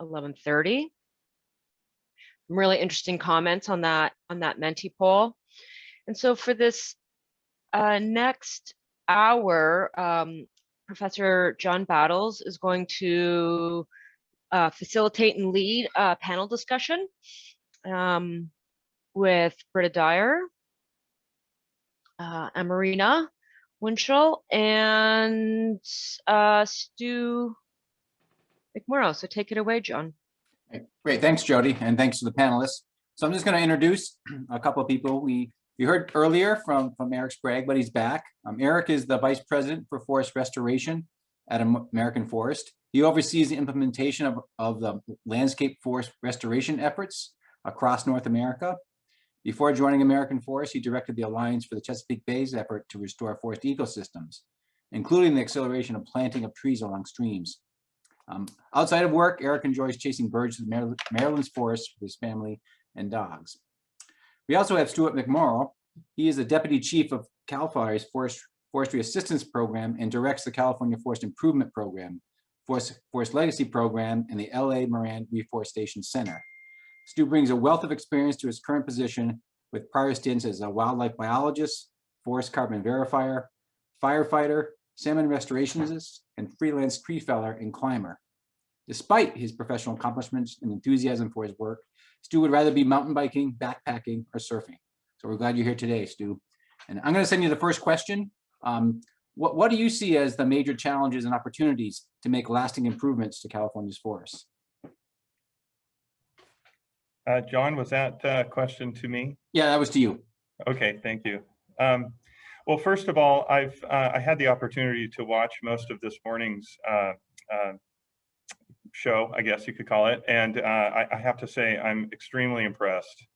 11:30. Some really interesting comments on that Menti poll. And so for this next hour, Professor John Battles is going to facilitate and lead a panel discussion with Britta Dyer, Marina Winchell, and Stu McMorrow. So take it away, John. Great, thanks, Jody, and thanks to the panelists. So I'm just going to introduce a couple of people. You heard earlier from Eric Sprague, but he's back. Eric is the Vice President for Forest Restoration at American Forest. He oversees the implementation of the landscape forest restoration efforts across North America. Before joining American Forest, he directed the Alliance for the Chesapeake Bay's effort to restore forest ecosystems, including the acceleration of planting of trees along streams. Outside of work, Eric enjoys chasing birds to Maryland's forests with his family and dogs. We also have Stewart McMorrow. He is the Deputy Chief of CalFire's Forestry Assistance Program and directs the California Forest Improvement Program, Forest Legacy Program, and the LA Moran Reforestation Center. Stu brings a wealth of experience to his current position with prior stints as a wildlife biologist, forest carbon verifier, firefighter, salmon restorationist, and freelance tree feller and climber. Despite his professional accomplishments and enthusiasm for his work, Stu would rather be mountain biking, backpacking, or surfing. So we're glad you're here today, Stu. And I'm going to send you the first question. What do you see as the major challenges and opportunities to make lasting improvements to California's forests? John, was that question to me? Yeah, that was to you. Okay, thank you. Well, first of all, I had the opportunity to watch most of this morning's show, I guess you could call it, and I have to say I'm extremely impressed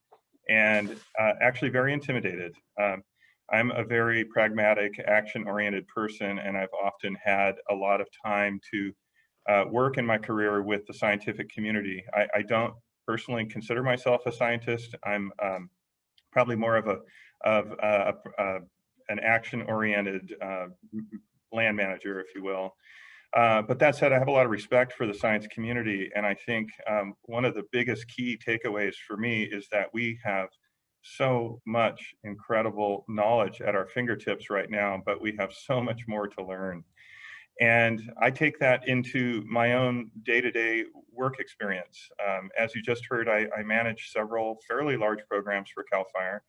and actually very intimidated. I'm a very pragmatic, action-oriented person, and I've often had a lot of time to work in my career with the scientific community. I don't personally consider myself a scientist. I'm probably more of an action-oriented land manager, if you will. But that said, I have a lot of respect for the science community, and I think one of the biggest key takeaways for me is that we have so much incredible knowledge at our fingertips right now, but we have so much more to learn. And I take that into my own day-to-day work experience. As you just heard, I manage several fairly large programs for CalFire.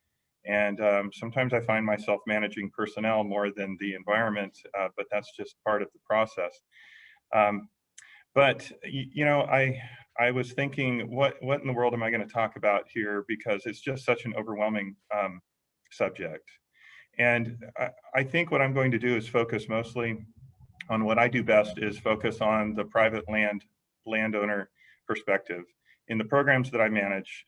And sometimes I find myself managing personnel more than the environment, but that's just part of the process. But you know, I was thinking, what in the world am I going to talk about here? Because it's just such an overwhelming subject. And I think what I'm going to do is focus mostly on what I do best, is focus on the private landowner perspective in the programs that I manage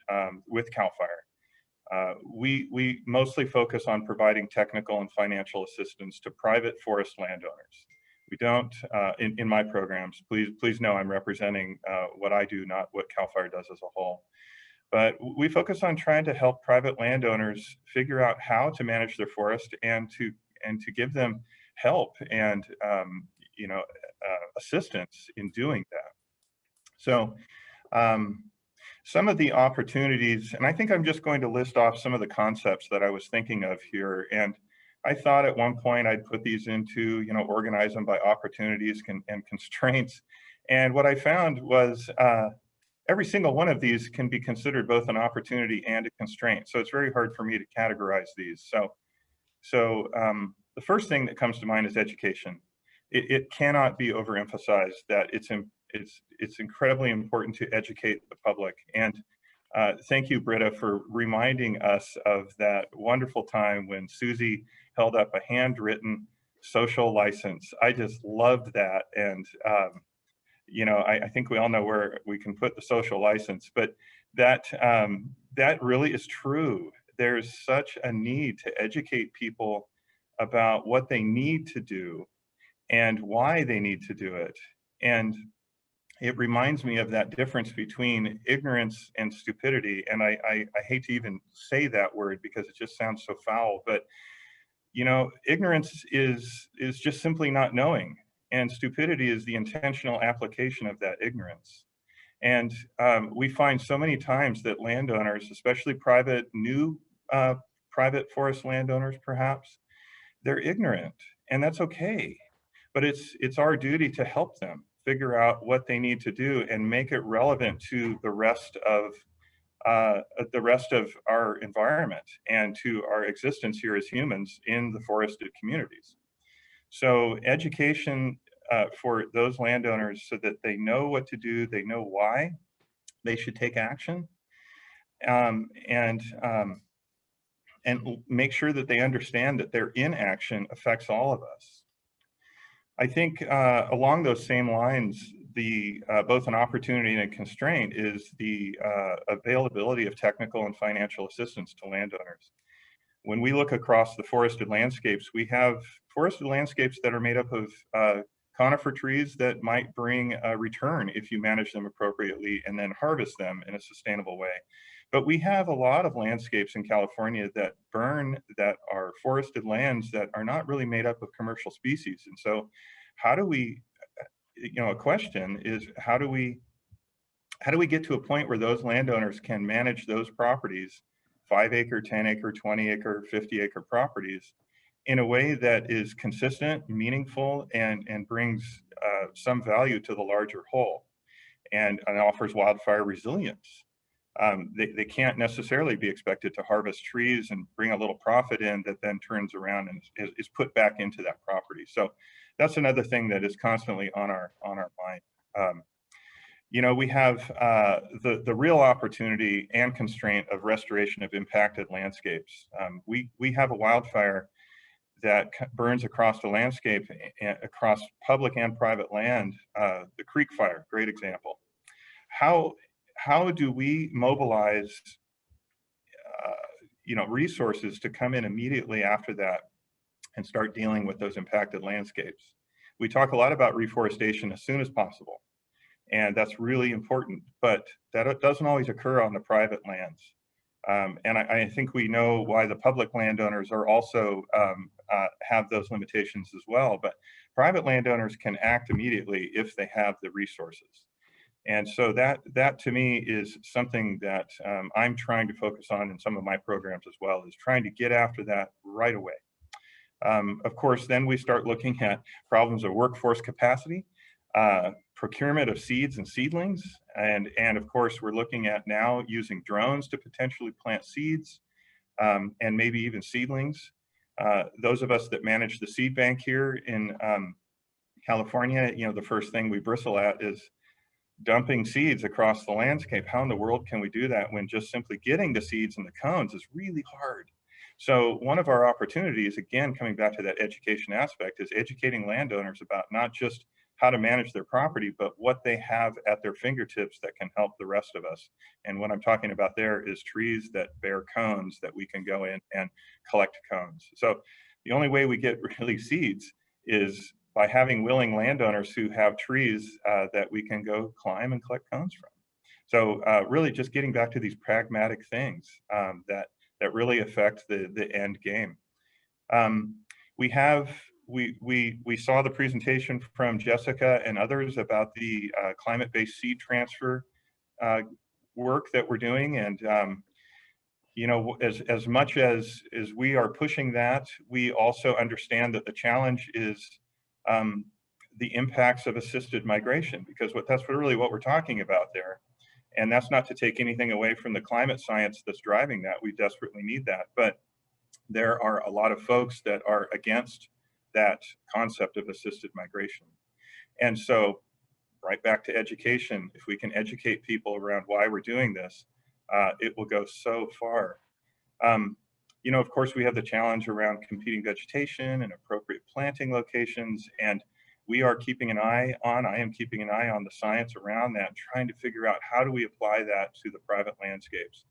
with CalFire. We mostly focus on providing technical and financial assistance to private forest landowners. We don't, in my programs, please know I'm representing what I do, not what CalFire does as a whole. But we focus on trying to help private landowners figure out how to manage their forest and to give them help and assistance in doing that. So some of the opportunities, and I think I'm just going to list off some of the concepts that I was thinking of here. And I thought at one point I'd put these into, organize them by opportunities and constraints. And what I found was every single one of these can be considered both an opportunity and a constraint. So it's very hard for me to categorize these. So the first thing that comes to mind is education. It cannot be overemphasized that it's incredibly important to educate the public. And thank you, Britta, for reminding us of that wonderful time when Susie held up a handwritten social license. I just loved that. And, I think we all know where we can put the social license, but that really is true. There's such a need to educate people about what they need to do and why they need to do it. And it reminds me of that difference between ignorance and stupidity. And I hate to even say that word because it just sounds so foul, but ignorance is just simply not knowing. And stupidity is the intentional application of that ignorance. And we find so many times that landowners, especially private forest landowners perhaps, they're ignorant, and that's okay. But it's our duty to help them figure out what they need to do and make it relevant to the rest of our environment and to our existence here as humans in the forested communities. So education for those landowners so that they know what to do, they know why they should take action, and make sure that they understand that their inaction affects all of us. I think along those same lines, both an opportunity and a constraint is the availability of technical and financial assistance to landowners. When we look across the forested landscapes, we have forested landscapes that are made up of conifer trees that might bring a return if you manage them appropriately and then harvest them in a sustainable way. But we have a lot of landscapes in California that that are forested lands that are not really made up of commercial species. And so how do we, a question is, how do we get to a point where those landowners can manage those properties, 5-acre, 10-acre, 20-acre, 50-acre properties, in a way that is consistent, meaningful, and brings some value to the larger whole, and offers wildfire resilience. They can't necessarily be expected to harvest trees and bring a little profit in that then turns around and is put back into that property. So that's another thing that is constantly on our mind. We have the real opportunity and constraint of restoration of impacted landscapes. We have a wildfire that burns across the landscape, across public and private land. The creek fire, great example. How do we mobilize resources to come in immediately after that and start dealing with those impacted landscapes? We talk a lot about reforestation as soon as possible, and that's really important, but that doesn't always occur on the private lands. And I think we know why the public landowners are also have those limitations as well, but private landowners can act immediately if they have the resources. And so that to me is something that I'm trying to focus on in some of my programs as well, is trying to get after that right away. Of course, then we start looking at problems of workforce capacity, procurement of seeds and seedlings, and of course we're looking at now using drones to potentially plant seeds and maybe even seedlings. Those of us that manage the seed bank here in California, the first thing we bristle at is dumping seeds across the landscape. How in the world can we do that when just simply getting the seeds and the cones is really hard? So one of our opportunities, again, coming back to that education aspect, is educating landowners about not just how to manage their property, but what they have at their fingertips that can help the rest of us. And what I'm talking about there is trees that bear cones that we can go in and collect cones. So the only way we get really seeds is by having willing landowners who have trees that we can go climb and collect cones from. So really just getting back to these pragmatic things that really affect the end game. We saw the presentation from Jessica and others about the climate-based seed transfer work that we're doing. And as much as we are pushing that, we also understand that the challenge is the impacts of assisted migration, because that's really what we're talking about there. And that's not to take anything away from the climate science that's driving that. We desperately need that. But there are a lot of folks that are against that concept of assisted migration. And so right back to education, if we can educate people around why we're doing this, it will go so far. Of course, we have the challenge around competing vegetation and appropriate planting locations, and we are keeping an eye on, I am keeping an eye on the science around that, trying to figure out how do we apply that to the private landscapes.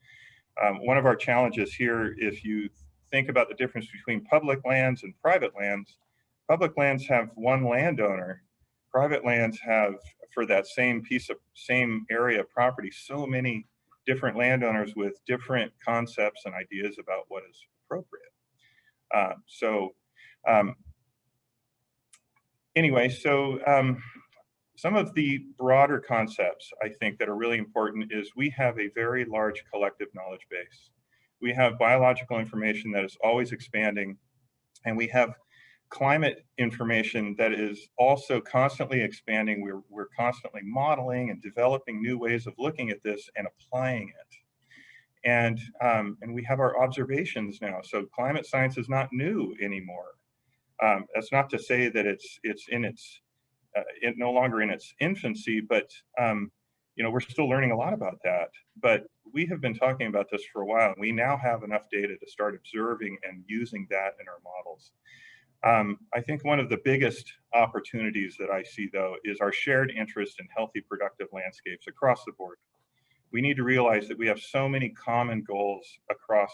One of our challenges here, if you think about the difference between public lands and private lands have one landowner. Private lands have, for that same area of property, so many different landowners with different concepts and ideas about what is appropriate. some of the broader concepts I think that are really important is we have a very large collective knowledge base. We have biological information that is always expanding, and we have climate information that is also constantly expanding. We're constantly modeling and developing new ways of looking at this and applying it. And we have our observations now. So climate science is not new anymore. That's not to say that it's no longer in its infancy, but you know, we're still learning a lot about that. But we have been talking about this for a while, and we now have enough data to start observing and using that in our models. I think one of the biggest opportunities that I see, though, is our shared interest in healthy, productive landscapes across the board. We need to realize that we have so many common goals across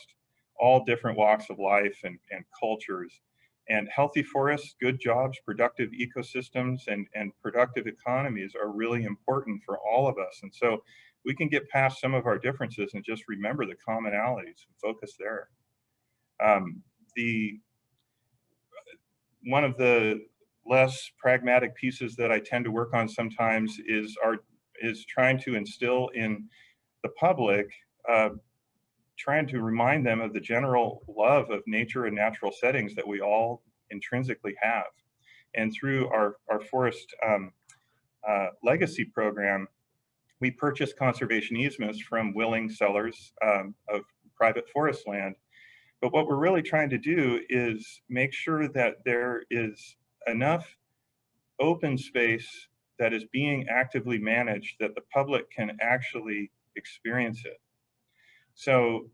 all different walks of life and cultures. And healthy forests, good jobs, productive ecosystems, and productive economies are really important for all of us. And so we can get past some of our differences and just remember the commonalities and focus there. One of the less pragmatic pieces that I tend to work on sometimes is trying to instill in the public, trying to remind them of the general love of nature and natural settings that we all intrinsically have. And through our forest legacy program, we purchase conservation easements from willing sellers of private forest land. But what we're really trying to do is make sure that there is enough open space that is being actively managed that the public can actually experience it. So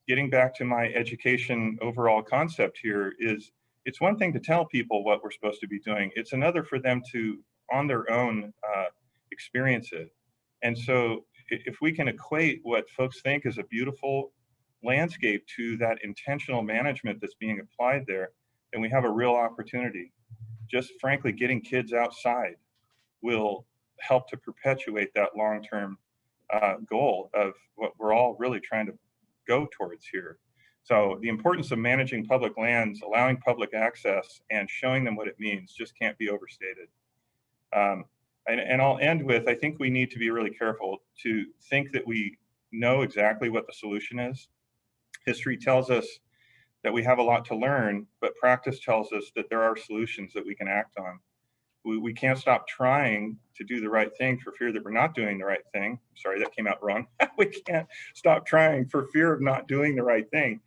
getting back to my education overall concept here is, it's one thing to tell people what we're supposed to be doing. It's another for them to, on their own, experience it. And so if we can equate what folks think is a beautiful landscape to that intentional management that's being applied there, then we have a real opportunity. Just frankly, getting kids outside will help to perpetuate that long-term goal of what we're all really trying to go towards here. So the importance of managing public lands, allowing public access, and showing them what it means just can't be overstated. And I'll end with, I think we need to be really careful to think that we know exactly what the solution is. History tells us that we have a lot to learn, but practice tells us that there are solutions that we can act on. We can't stop trying to do the right thing for fear that we're not doing the right thing. Sorry, that came out wrong. We can't stop trying for fear of not doing the right thing.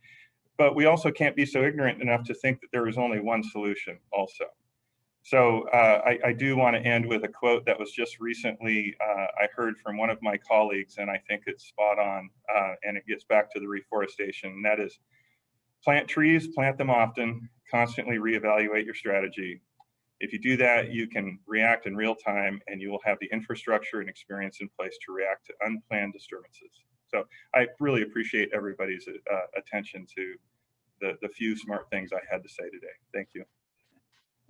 But we also can't be so ignorant enough to think that there is only one solution also. So I do want to end with a quote that was just recently I heard from one of my colleagues, and I think it's spot on, and it gets back to the reforestation, and that is, plant trees, plant them often, constantly reevaluate your strategy. If you do that, you can react in real time, and you will have the infrastructure and experience in place to react to unplanned disturbances. So I really appreciate everybody's attention to the few smart things I had to say today. Thank you.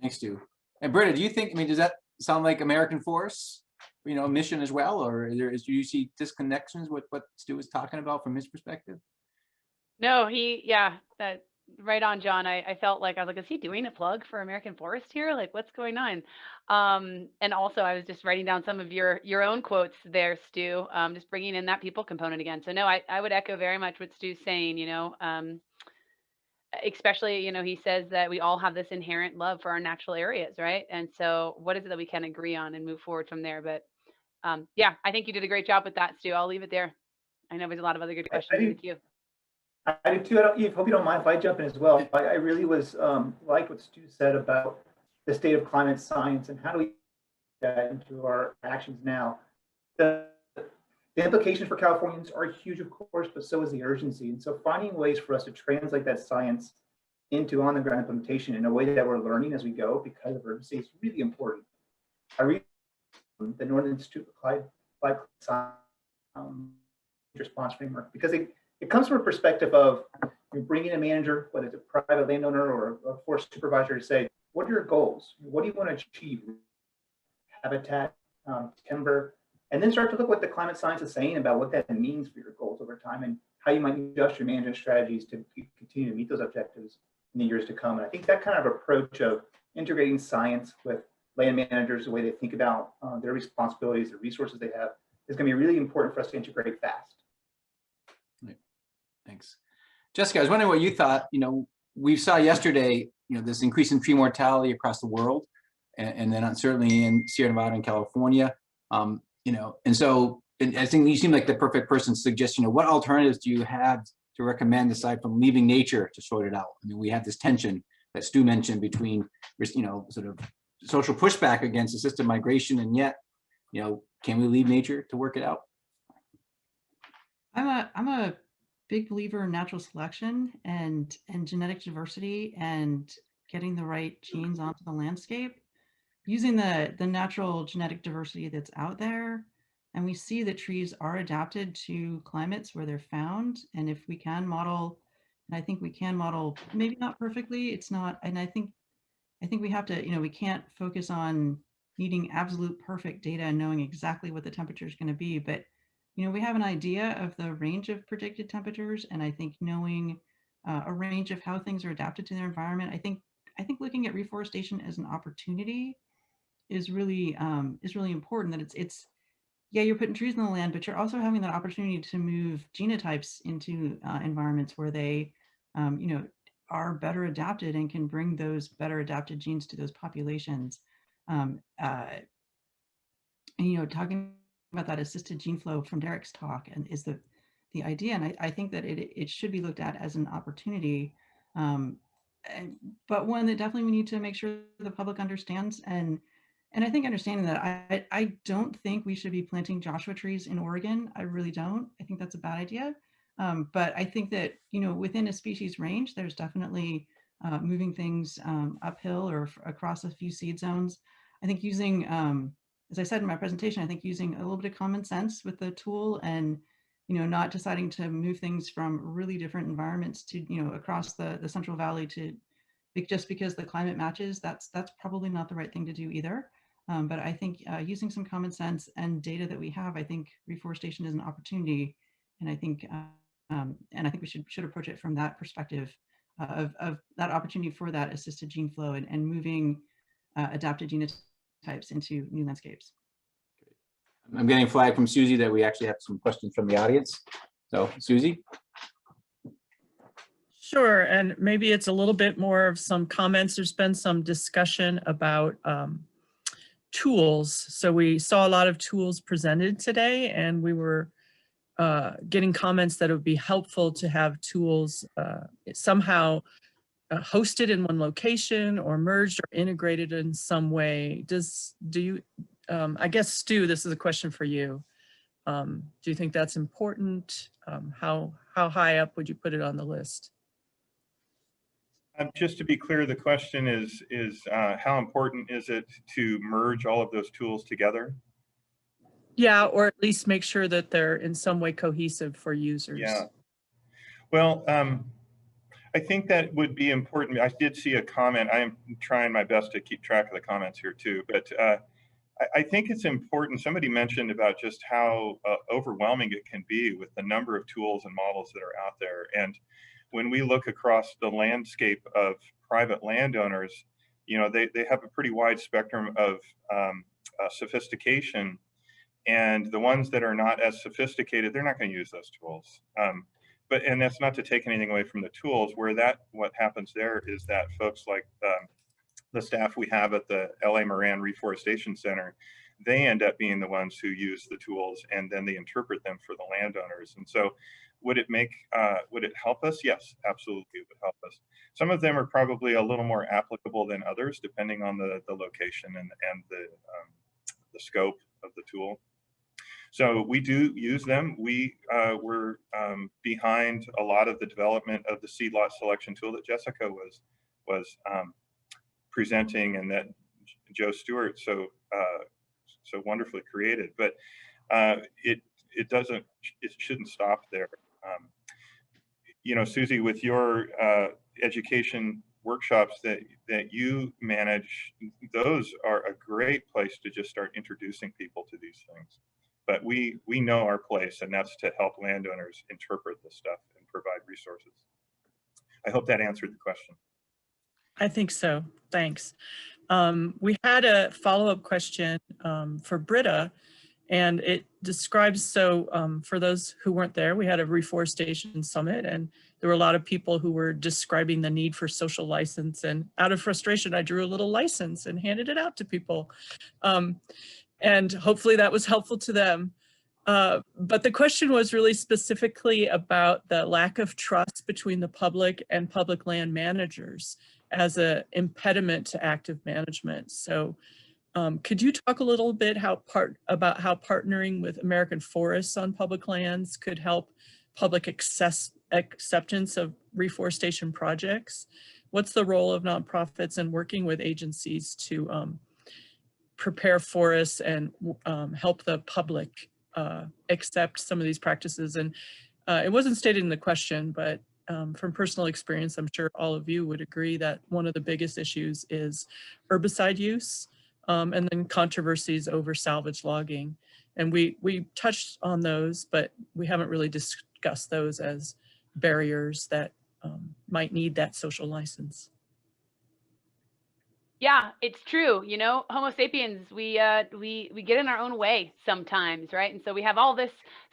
Thanks, Stu. And Britta, do you think, I mean, does that sound like American forests, you know, mission as well? Or do you see disconnections with what Stu was talking about from his perspective? No, that right on, John. I felt like, I was like, is he doing a plug for American Forest here? Like, what's going on? And also I was just writing down some of your own quotes there, Stu, just bringing in that people component again. So no, I would echo very much what Stu's saying, you know, especially, you know, he says that we all have this inherent love for our natural areas, right? And so what is it that we can agree on and move forward from there? But yeah, I think you did a great job with that, Stu. I'll leave it there. I know there's a lot of other good questions in the queue. I do too. Hope you don't mind if I jump in as well. I really was like what Stu said about the state of climate science and how do we get that into our actions now. The implications for Californians are huge, of course, but so is the urgency. And so finding ways for us to translate that science into on-the-ground implementation in a way that we're learning as we go because of urgency is really important. I read the Northern Institute of Applied Science response framework because it comes from a perspective of bringing a manager, whether it's a private landowner or a forest supervisor, to say, what are your goals? What do you want to achieve? Habitat, timber, and then start to look what the climate science is saying about what that means for your goals over time and how you might adjust your management strategies to continue to meet those objectives in the years to come. And I think that kind of approach of integrating science with land managers, the way they think about their responsibilities, the resources they have, is going to be really important for us to integrate fast. Thanks. Jessica, I was wondering what you thought. We saw yesterday, this increase in tree mortality across the world, and then certainly in Sierra Nevada and California. And I think you seem like the perfect person to suggest, what alternatives do you have to recommend aside from leaving nature to sort it out? I mean, we have this tension that Stu mentioned between, sort of social pushback against assisted migration, and yet, can we leave nature to work it out? I'm a big believer in natural selection and genetic diversity and getting the right genes onto the landscape, using the natural genetic diversity that's out there. And we see that trees are adapted to climates where they're found. And if we can model, and I think we can model, maybe not perfectly, it's not, and I think we have to, we can't focus on needing absolute perfect data and knowing exactly what the temperature is going to be, but we have an idea of the range of predicted temperatures, and I think knowing a range of how things are adapted to their environment, I think looking at reforestation as an opportunity is really important. That it's yeah, you're putting trees in the land, but you're also having that opportunity to move genotypes into environments where they, are better adapted and can bring those better adapted genes to those populations. And talking about that assisted gene flow from Derek's talk and is the idea, and I think that it should be looked at as an opportunity, but one that definitely we need to make sure the public understands. And I think understanding that I don't think we should be planting Joshua trees in Oregon. I really don't. I think that's a bad idea. But I think that, within a species range, there's definitely moving things uphill or across a few seed zones. I think using, as I said in my presentation, I think using a little bit of common sense with the tool and, not deciding to move things from really different environments to, across the Central Valley to just because the climate matches, that's probably not the right thing to do either. But I think using some common sense and data that we have, I think reforestation is an opportunity, and I think we should approach it from that perspective of that opportunity for that assisted gene flow and moving adapted genotypes into new landscapes. I'm getting flagged from Susie that we actually have some questions from the audience. So Susie. Sure, and maybe it's a little bit more of some comments. There's been some discussion about tools. So we saw a lot of tools presented today, and we were getting comments that it would be helpful to have tools somehow hosted in one location or merged or integrated in some way. I guess, Stu, this is a question for you. Do you think that's important? How high up would you put it on the list? Just to be clear, the question is how important is it to merge all of those tools together? Yeah, or at least make sure that they're in some way cohesive for users. Yeah. Well, I think that would be important. I did see a comment. I am trying my best to keep track of the comments here too, but I think it's important. Somebody mentioned about just how overwhelming it can be with the number of tools and models that are out there. And when we look across the landscape of private landowners, they have a pretty wide spectrum of sophistication, and the ones that are not as sophisticated, they're not going to use those tools. And that's not to take anything away from the tools. What happens there is that folks like the staff we have at the LA Moran Reforestation Center, they end up being the ones who use the tools, and then they interpret them for the landowners. And so would it help us? Yes, absolutely, it would help us. Some of them are probably a little more applicable than others, depending on the location and the scope of the tool. So we do use them. We were behind a lot of the development of the seed lot selection tool that Jessica was presenting, and that Joe Stewart so wonderfully created. But it shouldn't stop there. Susie, with your education workshops that you manage, those are a great place to just start introducing people to these things. But we know our place, and that's to help landowners interpret this stuff and provide resources. I hope that answered the question. I think so. Thanks. We had a follow-up question for Britta, and it describes, so for those who weren't there, we had a Reforestation Summit, and there were a lot of people who were describing the need for social license, and out of frustration, I drew a little license and handed it out to people. And hopefully that was helpful to them. But the question was really specifically about the lack of trust between the public and public land managers as an impediment to active management. So could you talk a little bit about how partnering with American Forests on public lands could help public acceptance of reforestation projects? What's the role of nonprofits in working with agencies to prepare forests and help the public accept some of these practices? And it wasn't stated in the question, but from personal experience, I'm sure all of you would agree that one of the biggest issues is herbicide use, and then controversies over salvage logging. And we touched on those, but we haven't really discussed those as barriers that might need that social license. Yeah, it's true. You know, Homo sapiens, we get in our own way sometimes, right? And so we have all this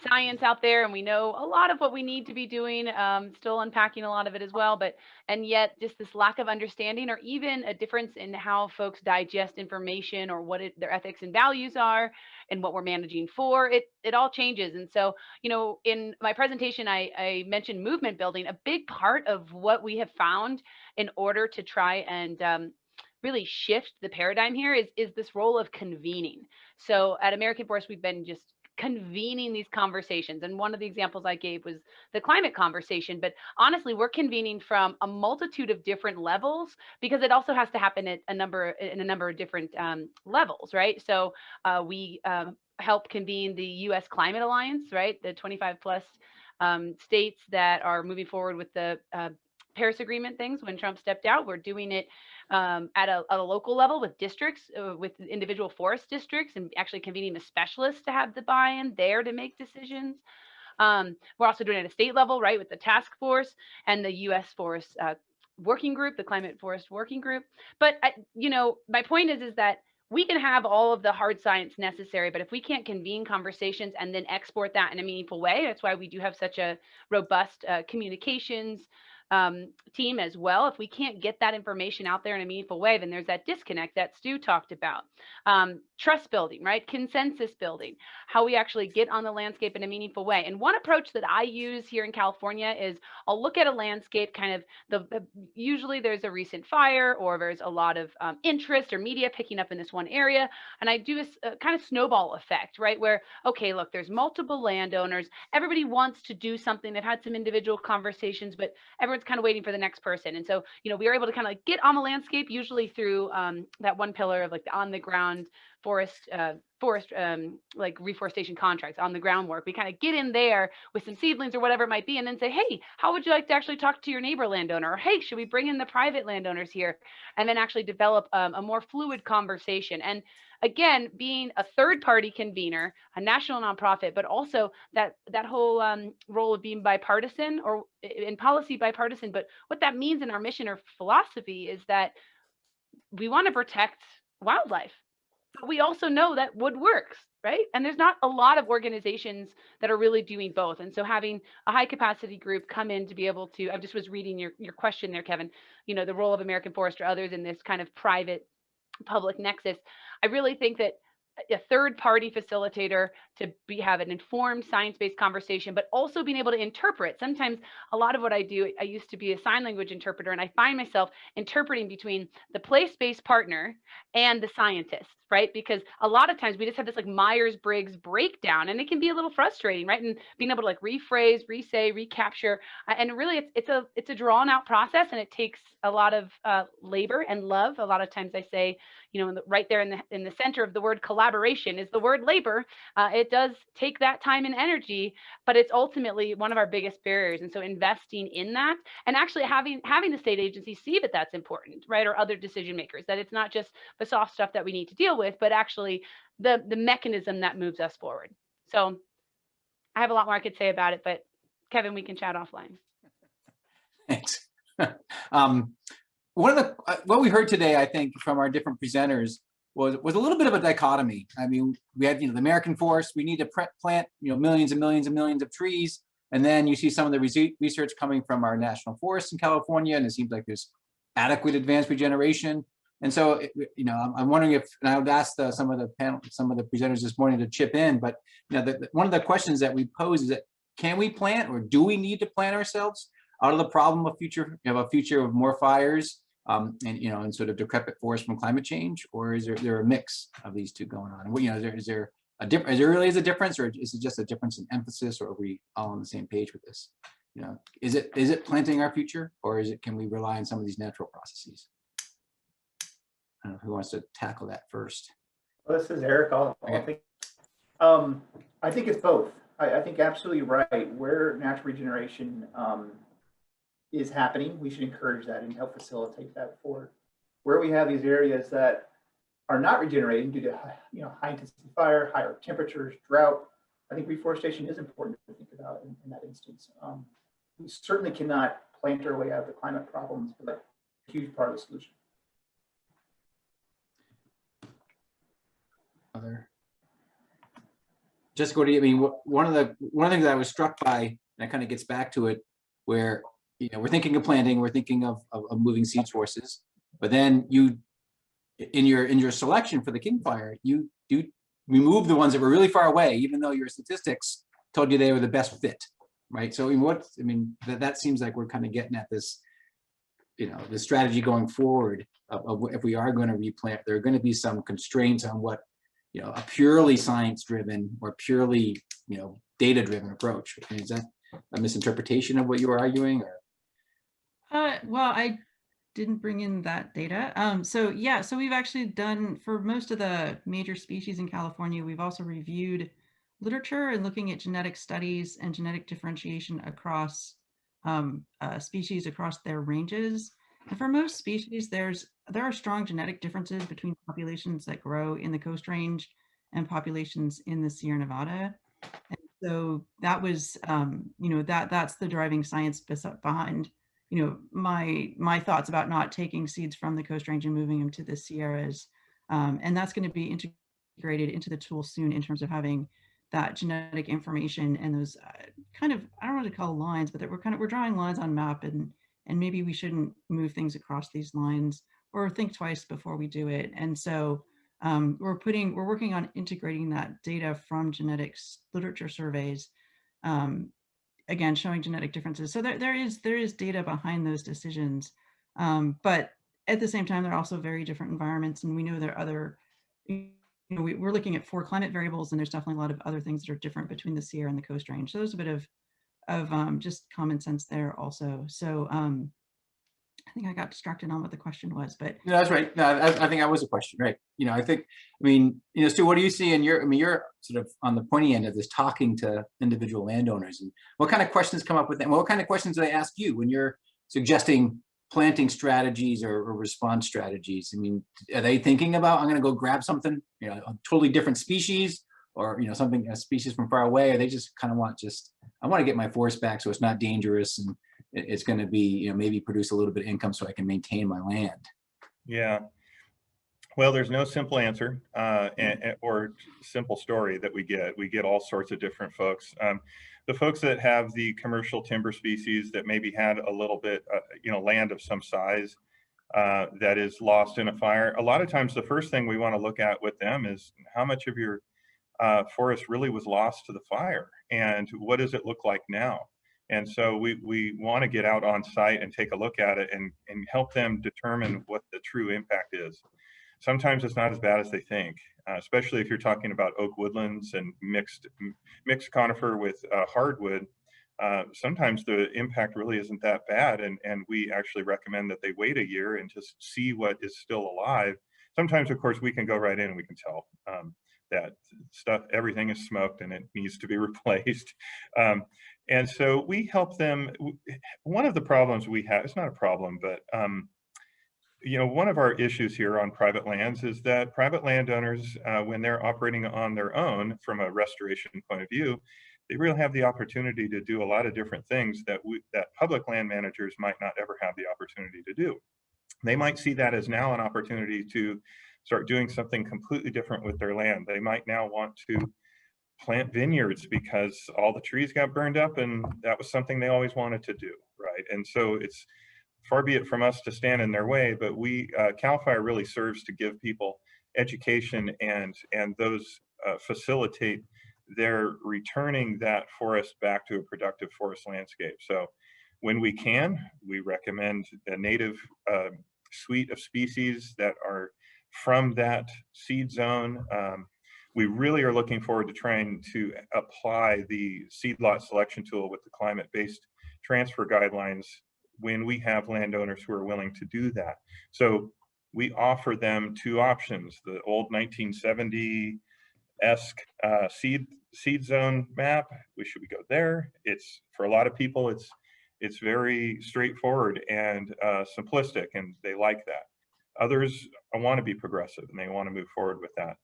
science out there, and we know a lot of what we need to be doing. Still unpacking a lot of it as well, and yet just this lack of understanding, or even a difference in how folks digest information, or what their ethics and values are, and what we're managing for. It all changes. And so, you know, in my presentation, I mentioned movement building. A big part of what we have found in order to try and really shift the paradigm here is this role of convening. So at American Forest, we've been just convening these conversations. And one of the examples I gave was the climate conversation. But honestly, we're convening from a multitude of different levels, because it also has to happen at a number of different levels, right? So we help convene the U.S. Climate Alliance, right? The 25 plus states that are moving forward with the Paris Agreement things when Trump stepped out. We're doing it at a local level with districts, with individual forest districts, and actually convening the specialists to have the buy-in there to make decisions. We're also doing it at a state level, right, with the task force and the U.S. Forest Working Group, the Climate Forest Working Group. But you know, my point is that we can have all of the hard science necessary, but if we can't convene conversations and then export that in a meaningful way, that's why we do have such a robust communications team as well. If we can't get that information out there in a meaningful way, then there's that disconnect that Stu talked about. Trust building, right? Consensus building, how we actually get on the landscape in a meaningful way. And one approach that I use here in California is I'll look at a landscape, kind of usually there's a recent fire, or there's a lot of interest or media picking up in this one area. And I do a kind of snowball effect, right? Where, okay, look, there's multiple landowners. Everybody wants to do something. They've had some individual conversations, but everyone's kind of waiting for the next person. And so, you know, we are able to kind of like get on the landscape, usually through that one pillar of like the on the ground forest like reforestation contracts, on the ground work. We kind of get in there with some seedlings or whatever it might be, and then say, hey, how would you like to actually talk to your neighbor landowner? Or hey, should we bring in the private landowners here? And then actually develop a more fluid conversation. And again, being a third-party convener, a national nonprofit, but also that whole role of being bipartisan, or in policy bipartisan. But what that means in our mission or philosophy is that we want to protect wildlife, but we also know that wood works, right? And there's not a lot of organizations that are really doing both. And so having a high capacity group come in to be able to, I just was reading your question there, Kevin, you know, the role of American Forest or others in this kind of private public nexus. I really think that a third party facilitator to have an informed science-based conversation, but also being able to interpret. Sometimes a lot of what I do, I used to be a sign language interpreter, and I find myself interpreting between the place-based partner and the scientists, right? Because a lot of times we just have this like Myers-Briggs breakdown, and it can be a little frustrating, right? And being able to like rephrase, re-say, recapture, and really it's a drawn out process, and it takes a lot of labor and love. A lot of times I say, you know, right there in the center of the word collaboration is the word labor. It does take that time and energy, but it's ultimately one of our biggest barriers. And so investing in that, and actually having the state agency see that that's important, right? Or other decision makers, that it's not just the soft stuff that we need to deal with, but actually the mechanism that moves us forward. So I have a lot more I could say about it, but Kevin, we can chat offline. Thanks. one of the what we heard today, I think, from our different presenters was a little bit of a dichotomy. I mean, we had, the American forest, we need to plant, millions and millions and millions of trees. And then you see some of the research coming from our national forests in California, and it seems like there's adequate advanced regeneration. And so, I'm wondering if, and I would ask some of the presenters this morning to chip in, but one of the questions that we pose is that, can we plant, or do we need to plant ourselves out of the problem of a future of more fires, and sort of decrepit forests from climate change, or is there a mix of these two going on? And is there really a difference, or is it just a difference in emphasis, or are we all on the same page with this? Is it planting our future, or can we rely on some of these natural processes? I don't know who wants to tackle that first. Well, this is Eric. Okay. I think it's both. I think absolutely right. Where natural regeneration is happening, we should encourage that and help facilitate that forward. Where we have these areas that are not regenerating due to high intensity fire, higher temperatures, drought, I think reforestation is important to think about in that instance. We certainly cannot plant our way out of the climate problems, but a huge part of the solution. Jessica, what do you mean? One of the things that I was struck by, and it kind of gets back to it, where we're thinking of planting, we're thinking of moving seed sources, but then in your selection for the CalFire, you remove the ones that were really far away, even though your statistics told you they were the best fit, right? So that seems like we're kind of getting at this, the strategy going forward of if we are going to replant, there are going to be some constraints on what a purely science-driven or purely data-driven approach. I mean, is that a misinterpretation of what you were arguing, or? Well, I didn't bring in that data. So we've actually done, for most of the major species in California, we've also reviewed literature and looking at genetic studies and genetic differentiation across species across their ranges. And for most species, there are strong genetic differences between populations that grow in the Coast Range and populations in the Sierra Nevada. And so that was, that's the driving science behind, my thoughts about not taking seeds from the Coast Range and moving them to the Sierras. And that's going to be integrated into the tool soon in terms of having that genetic information and those kind of, I don't know what to call lines, but that we're drawing lines on map, and maybe we shouldn't move things across these lines, or think twice before we do it. And so we're working on integrating that data from genetics literature surveys, again, showing genetic differences. So there is data behind those decisions. But at the same time, they're also very different environments. And we know there are other, we're looking at 4 climate variables, and there's definitely a lot of other things that are different between the Sierra and the Coast Range. So there's a bit of just common sense there also. So I think I got distracted on what the question was, but No, that's right. No, I think that was a question, right? Stu, what do you see in you're sort of on the pointy end of this, talking to individual landowners, and what kind of questions come up with them? What kind of questions do they ask you when you're suggesting planting strategies or response strategies? I mean, are they thinking about, I'm going to go grab something, a totally different species, or a species from far away? Or they just kind of I want to get my forest back so it's not dangerous, and it's going to be, maybe produce a little bit of income so I can maintain my land? Yeah. Well, there's no simple answer or simple story that we get. We get all sorts of different folks. The folks that have the commercial timber species that maybe had a little bit, land of some size that is lost in a fire. A lot of times the first thing we want to look at with them is how much of your forest really was lost to the fire, and what does it look like now? And so we want to get out on site and take a look at it and help them determine what the true impact is. Sometimes it's not as bad as they think, especially if you're talking about oak woodlands and mixed conifer with hardwood. Sometimes the impact really isn't that bad, and we actually recommend that they wait a year and just see what is still alive. Sometimes, of course, we can go right in and we can tell that everything is smoked and it needs to be replaced. And so we help them. One of the problems we have, it's not a problem, but one of our issues here on private lands is that private landowners, when they're operating on their own from a restoration point of view, they really have the opportunity to do a lot of different things that public land managers might not ever have the opportunity to do. they might see that as now an opportunity to start doing something completely different with their land. They might now want to plant vineyards because all the trees got burned up and that was something they always wanted to do, right? And so it's far be it from us to stand in their way, but CalFire really serves to give people education and those facilitate their returning that forest back to a productive forest landscape. So when we can, we recommend a native suite of species that are from that seed zone. We really are looking forward to trying to apply the seed lot selection tool with the climate-based transfer guidelines when we have landowners who are willing to do that. So we offer them two options: the old 1970-esque seed zone map. Should we go there? It's, for a lot of people, it's very straightforward and simplistic, and they like that. Others want to be progressive and they want to move forward with that.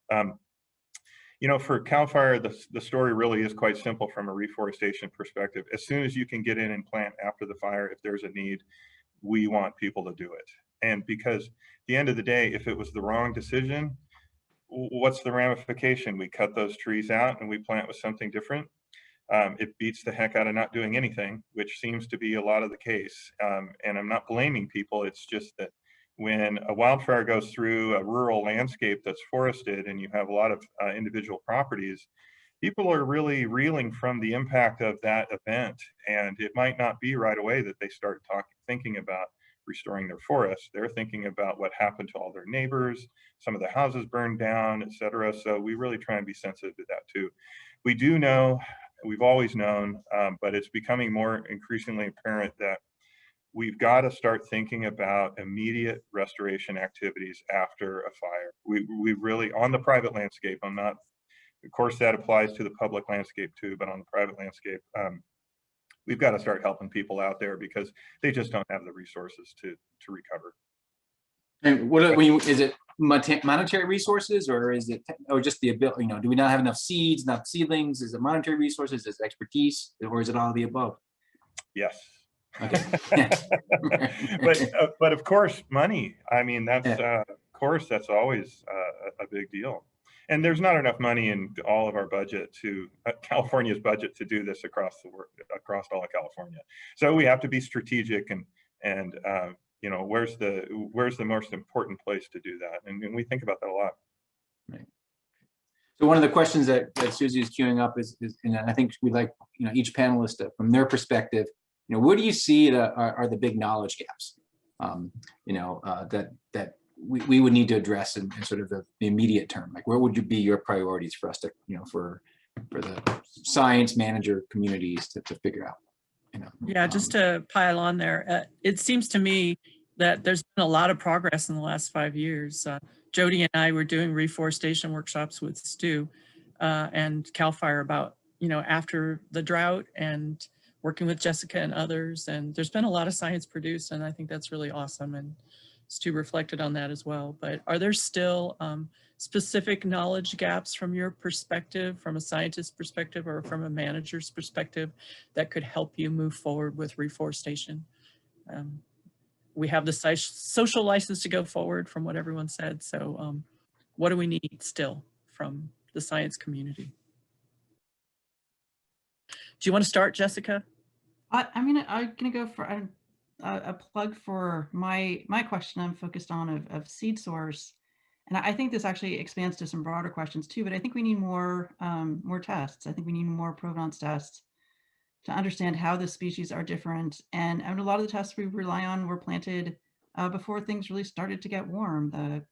You know, for CalFire, the story really is quite simple from a reforestation perspective. As soon as you can get in and plant after the fire, if there's a need, we want people to do it. And because at the end of the day, if it was the wrong decision, what's the ramification? We cut those trees out and we plant with something different. It beats the heck out of not doing anything, which seems to be a lot of the case. And I'm not blaming people. It's just that when a wildfire goes through a rural landscape that's forested and you have a lot of individual properties, people are really reeling from the impact of that event. And it might not be right away that they start thinking about restoring their forests. They're thinking about what happened to all their neighbors, some of the houses burned down, et cetera. So we really try and be sensitive to that too. We do know, we've always known, but it's becoming more increasingly apparent that we've got to start thinking about immediate restoration activities after a fire. We really, on the private landscape, of course that applies to the public landscape too, but on the private landscape, we've got to start helping people out there because they just don't have the resources to recover. And is it monetary resources, or is it, or just the ability, you know, do we not have enough seeds, enough seedlings? Is it monetary resources, is it expertise, or is it all of the above? Yes. Okay. but of course, money. I mean, that's of course that's always a big deal. And there's not enough money in all of our budget to California's budget to do this across all of California. So we have to be strategic and you know, where's the most important place to do that? And we think about that a lot. Right. So one of the questions that Susie is queuing up is, and I think we'd like, you know, each panelist from their perspective, you know, where do you see are the big knowledge gaps, you know, that we would need to address in sort of the immediate term? Like, where would be your priorities for us to, you know, for the science manager communities to figure out, you know? Yeah, just to pile on there, it seems to me that there's been a lot of progress in the last 5 years. Jody and I were doing reforestation workshops with Stu and CalFire about, you know, after the drought, and working with Jessica and others. And there's been a lot of science produced, and I think that's really awesome. And Stu reflected on that as well. But are there still specific knowledge gaps from your perspective, from a scientist's perspective, or from a manager's perspective, that could help you move forward with reforestation? We have the social license to go forward from what everyone said. So what do we need still from the science community? Do you want to start, Jessica? I'm gonna go for a plug for my question I'm focused on of seed source. And I think this actually expands to some broader questions too, but I think we need more tests. I think we need more provenance tests to understand how the species are different. And a lot of the tests we rely on were planted before things really started to get warm.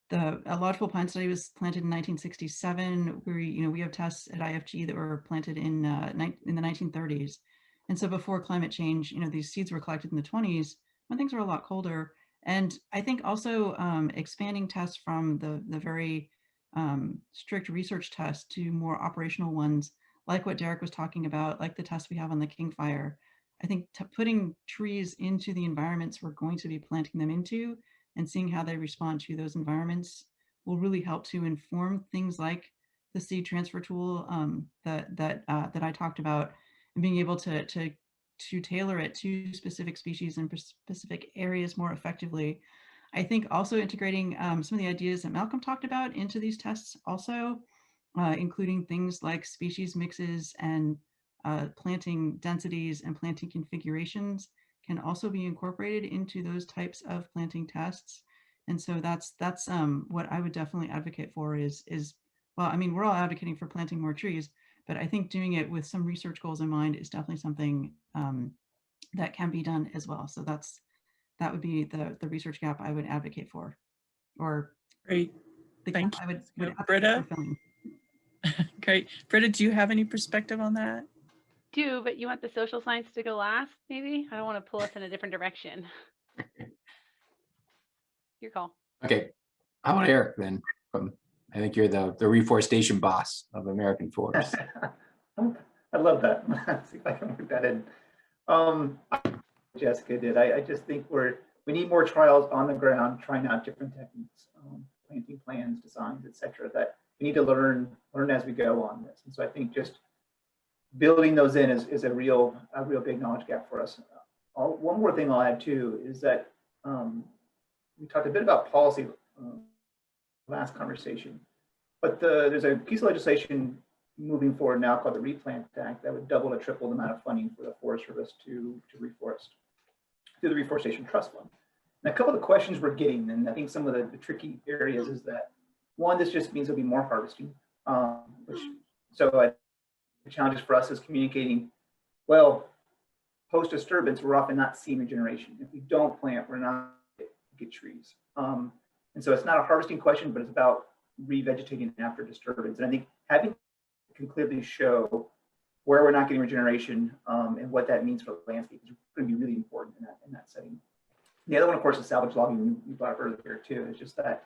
The lodgepole pine study was planted in 1967. We have tests at IFG that were planted in the 1930s. And so before climate change, you know, these seeds were collected in the 20s when things were a lot colder. And I think also expanding tests from the very strict research tests to more operational ones, like what Derek was talking about, like the tests we have on the King Fire. I think putting trees into the environments we're going to be planting them into and seeing how they respond to those environments will really help to inform things like the seed transfer tool that I talked about, and being able to to tailor it to specific species and specific areas more effectively. I think also integrating some of the ideas that Malcolm talked about into these tests also, including things like species mixes and planting densities and planting configurations can also be incorporated into those types of planting tests. And so that's what I would definitely advocate for is, well, I mean, we're all advocating for planting more trees, but I think doing it with some research goals in mind is definitely something that can be done as well. So that would be the research gap I would advocate for, or Great. the Thank gap you. I would advocate Britta? for filling. Great. Britta, do you have any perspective on that? Do, but you want the social science to go last, maybe? I don't want to pull us in a different direction. Your call. Okay, how about Eric then? I think you're the reforestation boss of American Forests. I love that. Let's see if I can work that in. Jessica did. I just think we need more trials on the ground, trying out different techniques, planting plans, designs, etc. That we need to learn as we go on this. And so I think just building those in is a real big knowledge gap for us. One more thing I'll add too is that we talked a bit about policy last conversation, but there's a piece of legislation moving forward now called the Replant Act that would double to triple the amount of funding for the Forest Service to reforest through the Reforestation Trust Fund. And a couple of the questions we're getting, and I think some of the tricky areas is that, one, this just means there'll be more harvesting, the challenges for us is communicating, well, post-disturbance, we're often not seeing regeneration. If we don't plant, we're not get trees. And so it's not a harvesting question, but it's about revegetating after disturbance. And I think having can clearly show where we're not getting regeneration and what that means for the landscape is going to be really important in that setting. The other one, of course, is salvage logging. You brought up earlier too. It's just that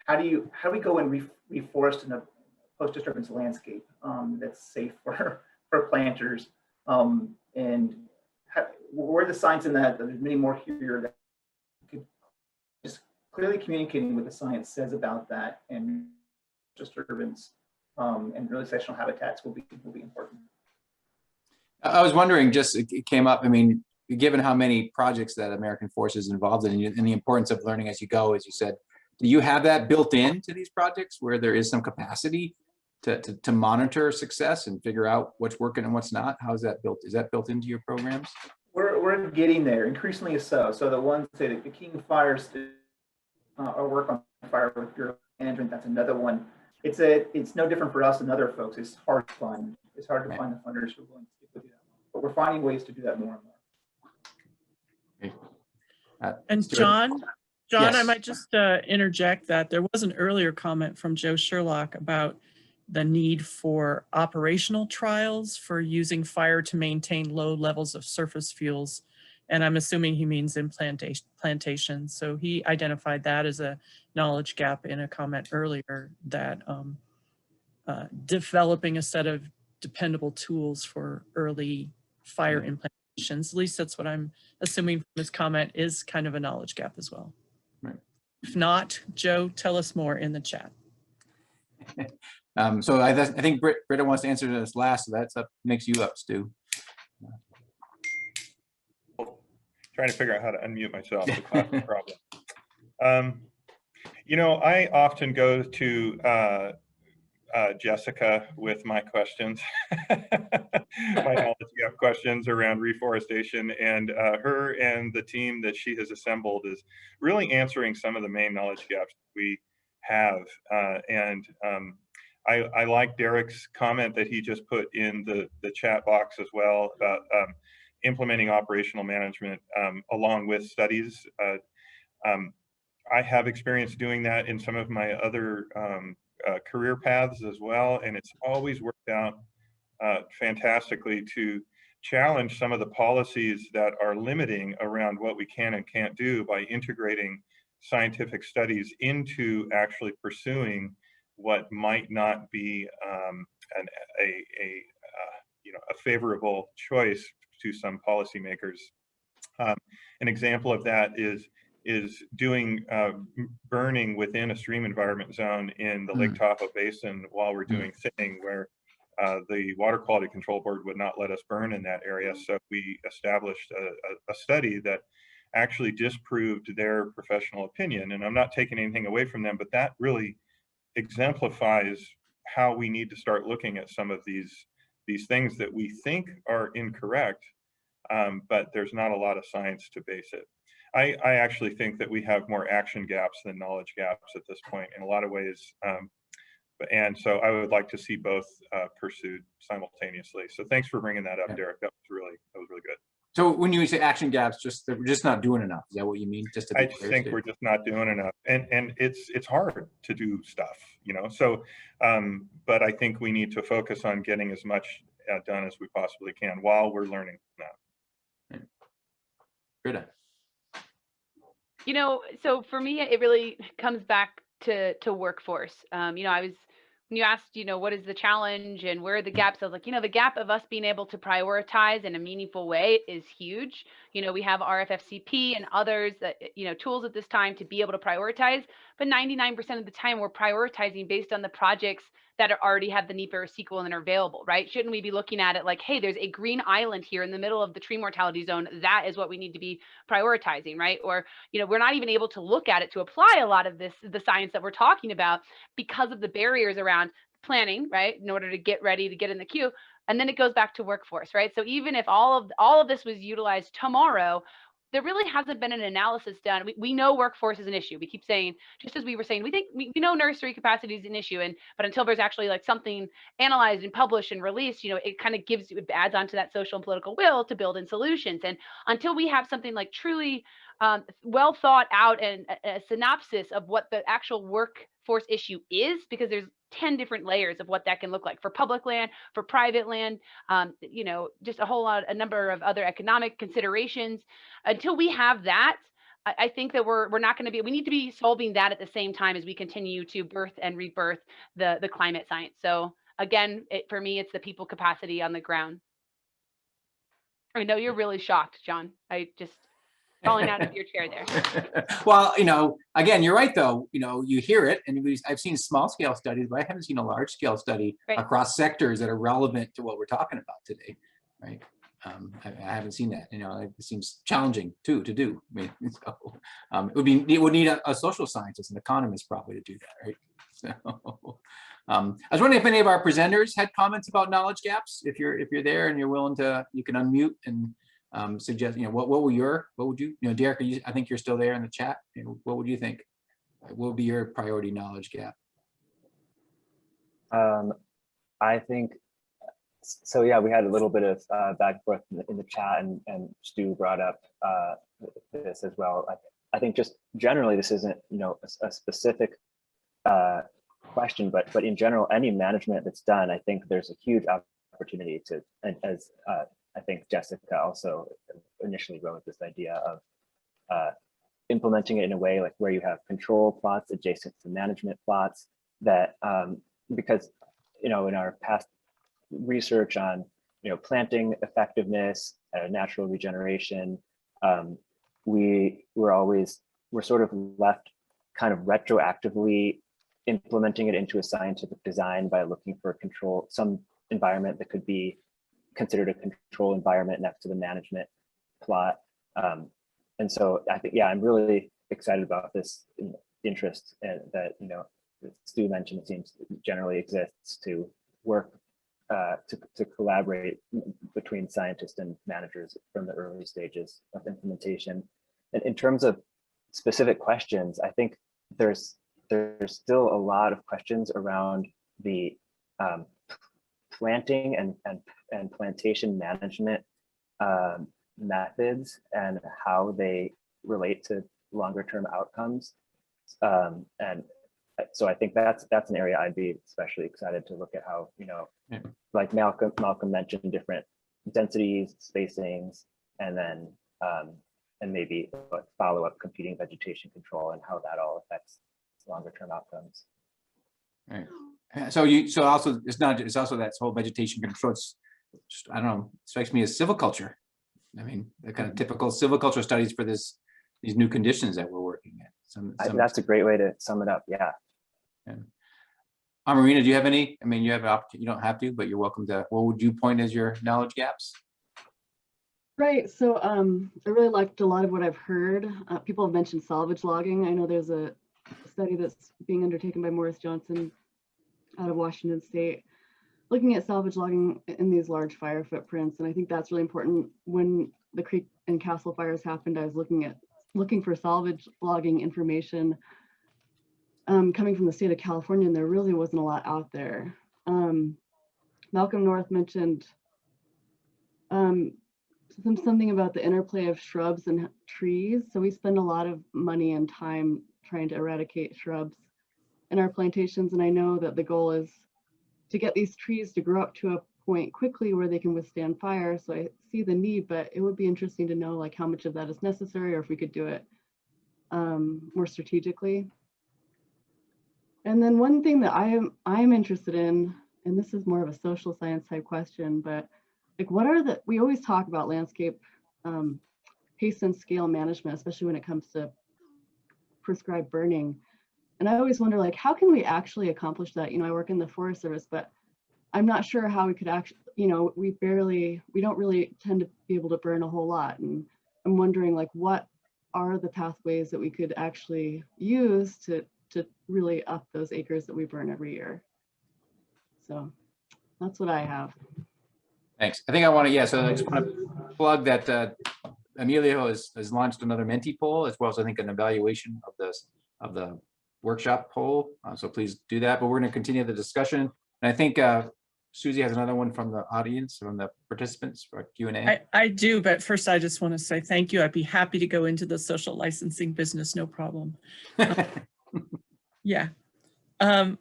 how do we go and reforest in a post-disturbance landscape that's safe for planters, and where the science in that? There's many more here that could just clearly communicating what the science says about that, and disturbance and really sectional habitats will be important. I was wondering, just it came up, I mean, given how many projects that American Forest is involved in and the importance of learning as you go, as you said, do you have that built into these projects where there is some capacity to monitor success and figure out what's working and what's not? How is that built? Is that built into your programs? We're getting there, increasingly so. So the ones, say, the King Fires, our work on fire with Bureau Management, that's another one. It's no different for us than other folks. It's hard to find. It's hard to find the funders who are willing to do that. But we're finding ways to do that more and more. And Stewart? John, Yes. I might just interject that there was an earlier comment from Joe Sherlock about the need for operational trials for using fire to maintain low levels of surface fuels. And I'm assuming he means in plantation. So he identified that as a knowledge gap in a comment earlier, that developing a set of dependable tools for early fire implantations, at least that's what I'm assuming from his comment, is kind of a knowledge gap as well. Right. If not, Joe, tell us more in the chat. So I think Britta wants to answer this last, so that's up, makes you up, Stu. Trying to figure out how to unmute myself. The classic problem. You know, I often go to Jessica with my questions, my knowledge gap questions around reforestation, and her and the team that she has assembled is really answering some of the main knowledge gaps we have. I like Derek's comment that he just put in the chat box as well about implementing operational management along with studies. I have experience doing that in some of my other career paths as well, and it's always worked out fantastically to challenge some of the policies that are limiting around what we can and can't do by integrating scientific studies into actually pursuing what might not be a favorable choice to some policymakers. An example of that is doing burning within a stream environment zone in the Lake Tahoe Basin while we're doing thinning, where the Water Quality Control Board would not let us burn in that area. So we established a study that actually disproved their professional opinion. And I'm not taking anything away from them, but that really exemplifies how we need to start looking at some of these things that we think are incorrect, but there's not a lot of science to base it. I actually think that we have more action gaps than knowledge gaps at this point in a lot of ways. And so I would like to see both pursued simultaneously. So thanks for bringing that up, Derek. That was really good. So when you say action gaps, just that we're just not doing enough. Is that what you mean? Just to be I just clear, think Steve? we're just not doing enough, and it's hard to do stuff, you know. So, but I think we need to focus on getting as much done as we possibly can while we're learning now. Britta. You know, so for me, it really comes back to workforce. You know, when you asked, you know, what is the challenge and where are the gaps? I was like, you know, the gap of us being able to prioritize in a meaningful way is huge. You know, we have RFFCP and others that, you know, tools at this time to be able to prioritize, but 99% of the time we're prioritizing based on the projects that already have the NEPA or sequel and are available, right? Shouldn't we be looking at it like, hey, there's a green island here in the middle of the tree mortality zone. That is what we need to be prioritizing, right? Or, you know, we're not even able to look at it to apply a lot of the science that we're talking about because of the barriers around planning, right? In order to get ready to get in the queue. And then it goes back to workforce, right? So even if all of this was utilized tomorrow, there really hasn't been an analysis done. We know workforce is an issue. We keep saying, just as we were saying, we know nursery capacity is an issue, but until there's actually like something analyzed and published and released, you know, it kind of adds onto that social and political will to build in solutions. And until we have something like truly well thought out and a synopsis of what the actual workforce issue is, because there's 10 different layers of what that can look like for public land, for private land, you know, just a number of other economic considerations. Until we have that, I think that we're not going to be, we need to be solving that at the same time as we continue to birth and rebirth the climate science. So again, for me, it's the people capacity on the ground. I know you're really shocked, John. I just falling out of your chair there. Well, you know, again, you're right, though. You know, you hear it, and I've seen small scale studies, but I haven't seen a large scale study Right. across sectors that are relevant to what we're talking about today, right? I haven't seen that. You know, it seems challenging too to do. I mean, so, it would need a social scientist, an economist, probably to do that, right? So, I was wondering if any of our presenters had comments about knowledge gaps. If you're there and you're willing to, you can unmute and suggest, you know, what would you, Derek, I think you're still there in the chat. You know, what would you think? What would be your priority knowledge gap? I think, so yeah, we had a little bit of back and forth in the chat, and Stu brought up this as well. I think just generally, this isn't, you know, a specific question, but in general, any management that's done, I think there's a huge opportunity to, and as I think Jessica also initially wrote this idea of implementing it in a way like where you have control plots adjacent to management plots that, because, you know, in our past research on, you know, planting effectiveness, natural regeneration, we're sort of left kind of retroactively implementing it into a scientific design by looking for some environment that could be considered a control environment next to the management plot. And so I think, yeah, I'm really excited about this interest that, you know, Stu mentioned, it seems generally exists to work to collaborate between scientists and managers from the early stages of implementation. And in terms of specific questions, I think there's still a lot of questions around the planting and plantation management methods and how they relate to longer term outcomes. And so I think that's an area I'd be especially excited to look at how, you know, like Malcolm mentioned, different densities, spacings, and then and maybe follow up competing vegetation control and how that all affects longer term outcomes. Right. So also it's also that whole vegetation control. It's just, I don't know, strikes me as silviculture. I mean, the kind of typical silviculture studies for these new conditions that we're working at. That's a great way to sum it up. Yeah. Marina, do you have any? I mean, you have an opportunity. You don't have to, but you're welcome to. What would you point as your knowledge gaps? Right. So I really liked a lot of what I've heard. People have mentioned salvage logging. I know there's a study that's being undertaken by Morris Johnson out of Washington State, looking at salvage logging in these large fire footprints. And I think that's really important. When the Creek and Castle fires happened, I was looking for salvage logging information coming from the state of California, and there really wasn't a lot out there. Malcolm North mentioned something about the interplay of shrubs and trees. So we spend a lot of money and time trying to eradicate shrubs in our plantations. And I know that the goal is to get these trees to grow up to a point quickly where they can withstand fire. So I see the need, but it would be interesting to know like how much of that is necessary, or if we could do it more strategically. And then one thing that I am interested in, and this is more of a social science type question, but like we always talk about landscape pace and scale management, especially when it comes to prescribed burning. And I always wonder, like, how can we actually accomplish that? You know, I work in the Forest Service, but I'm not sure how we could actually, you know, we don't really tend to be able to burn a whole lot. And I'm wondering, like, what are the pathways that we could actually use to really up those acres that we burn every year? So that's what I have. Thanks. I think I want to, so I just want to plug that Emilio has launched another Menti poll, as well as I think an evaluation of the workshop poll. So please do that. But we're going to continue the discussion. And I think Susie has another one from the audience, from the participants for Q&A. I do, but first I just want to say thank you. I'd be happy to go into the social licensing business, no problem. Yeah.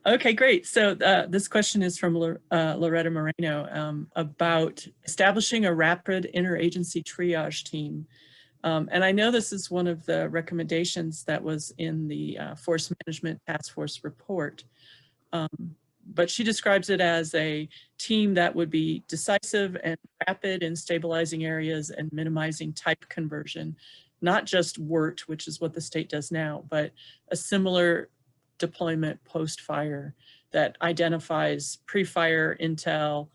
Okay, great. So this question is from Loretta Moreno about establishing a rapid interagency triage team. And I know this is one of the recommendations that was in the Forest Management Task Force report. But she describes it as a team that would be decisive and rapid in stabilizing areas and minimizing type conversion, not just WERT, which is what the state does now, but a similar deployment post-fire that identifies pre-fire intel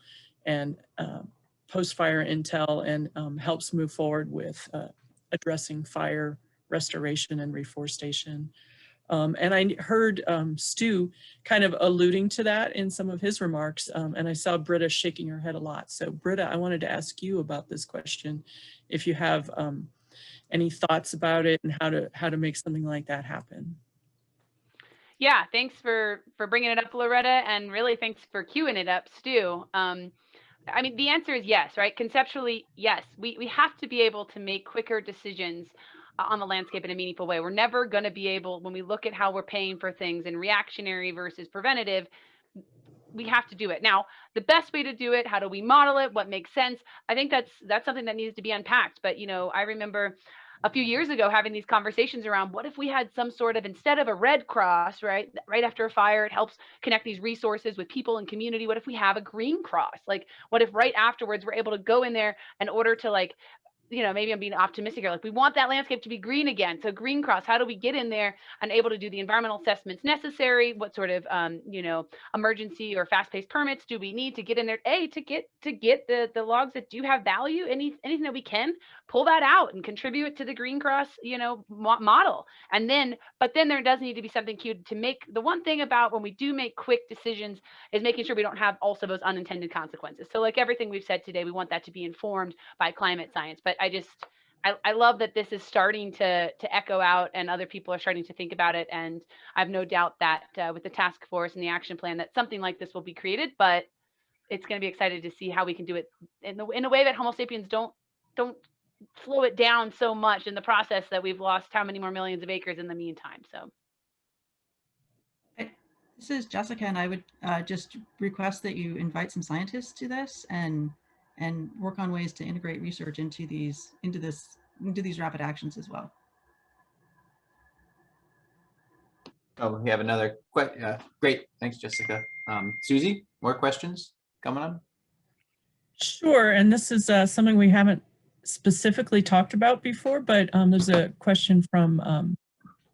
and post-fire intel and helps move forward with addressing fire restoration and reforestation. And I heard Stu kind of alluding to that in some of his remarks, and I saw Britta shaking her head a lot. So Britta, I wanted to ask you about this question, if you have any thoughts about it and how to make something like that happen. Yeah, thanks for bringing it up, Loretta, and really thanks for queuing it up, Stu. I mean, the answer is yes, right? Conceptually, yes. We have to be able to make quicker decisions on the landscape in a meaningful way. We're never going to be able, when we look at how we're paying for things in reactionary versus preventative, we have to do it. Now, the best way to do it, how do we model it, what makes sense? I think that's something that needs to be unpacked. But, you know, I remember a few years ago having these conversations around what if we had some sort of, instead of a red cross, right after a fire, it helps connect these resources with people and community. What if we have a green cross? Like, what if right afterwards we're able to go in there in order to, like, you know, maybe I'm being optimistic here, like we want that landscape to be green again. So green cross, how do we get in there and able to do the environmental assessments necessary? What sort of, you know, emergency or fast-paced permits do we need to get in there? To get the logs that do have value, anything that we can pull that out and contribute to the green cross, you know, model. And then, but then there does need to be something queued to make. The one thing about when we do make quick decisions is making sure we don't have also those unintended consequences. So like everything we've said today, we want that to be informed by climate science. But I love that this is starting to echo out and other people are starting to think about it. And I have no doubt that with the task force and the action plan that something like this will be created, but it's going to be excited to see how we can do it in a way that Homo sapiens don't slow it down so much in the process that we've lost how many more millions of acres in the meantime. So. This is Jessica, and I would just request that you invite some scientists to this and work on ways to integrate research into these rapid actions as well. Oh, we have another question. Great, thanks, Jessica. Susie, more questions coming on? Sure, and this is something we haven't specifically talked about before, but there's a question from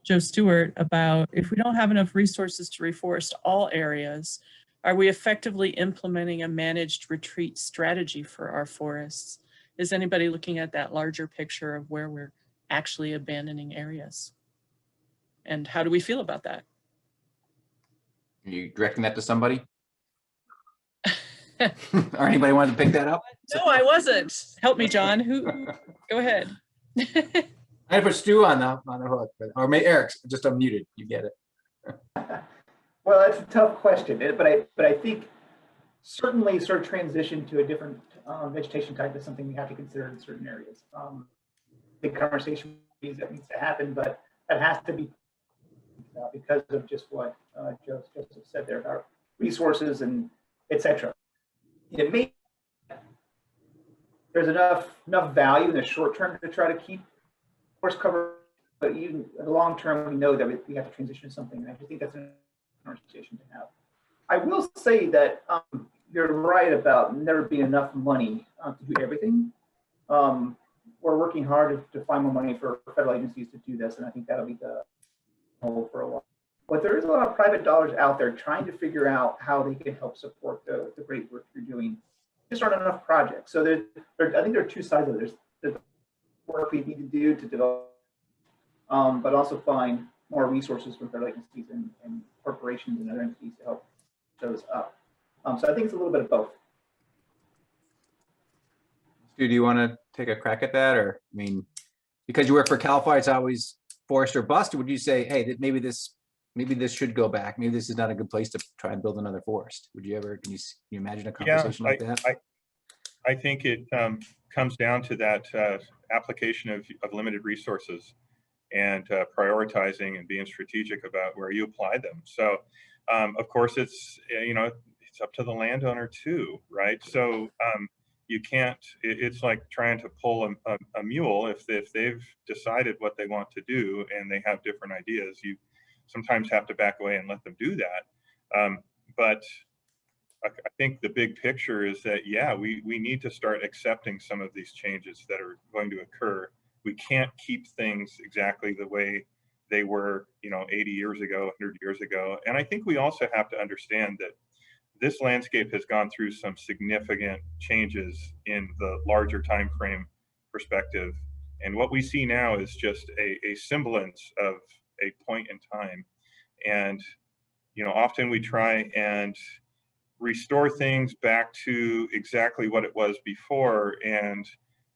Joe Stewart about if we don't have enough resources to reforest all areas, are we effectively implementing a managed retreat strategy for our forests? Is anybody looking at that larger picture of where we're actually abandoning areas? And how do we feel about that? Are you directing that to somebody? Or anybody want to pick that up? No, I wasn't. Help me, John. Who go ahead. I put Stu on the hook, or maybe Eric's just unmuted. You get it. Well, that's a tough question, but I think certainly sort of transition to a different vegetation type is something we have to consider in certain areas. Big conversation that needs to happen, but that has to be because of just what Joseph said there about resources and etc. It may there's enough value in the short term to try to keep forest cover, but even in the long term, we know that we have to transition to something. And I think that's a conversation to have. I will say that you're right about never being enough money to do everything. We're working hard to find more money for federal agencies to do this, and I think that'll be the goal for a while. But there is a lot of private dollars out there trying to figure out how they can help support the great work you're doing. Just aren't enough projects. So I think there are two sides of it. There's the work we need to do to develop, but also find more resources from federal agencies and corporations and other entities to help those up. So I think it's a little bit of both. Stu, do you want to take a crack at that? Or, I mean, because you work for CalFire, it's always forest or bust. Or would you say, hey, maybe this should go back? Maybe this is not a good place to try and build another forest. Would you ever, can you imagine a conversation like that? I think it comes down to that application of limited resources and prioritizing and being strategic about where you apply them. So of course it's up to the landowner too, right? So you can't, it's like trying to pull a mule. If they've decided what they want to do and they have different ideas, you sometimes have to back away and let them do that. But I think the big picture is that, yeah, we need to start accepting some of these changes that are going to occur. We can't keep things exactly the way they were, 80 years ago, 100 years ago. And I think we also have to understand that this landscape has gone through some significant changes in the larger time frame perspective. And what we see now is just a semblance of a point in time. And, often we try and restore things back to exactly what it was before. And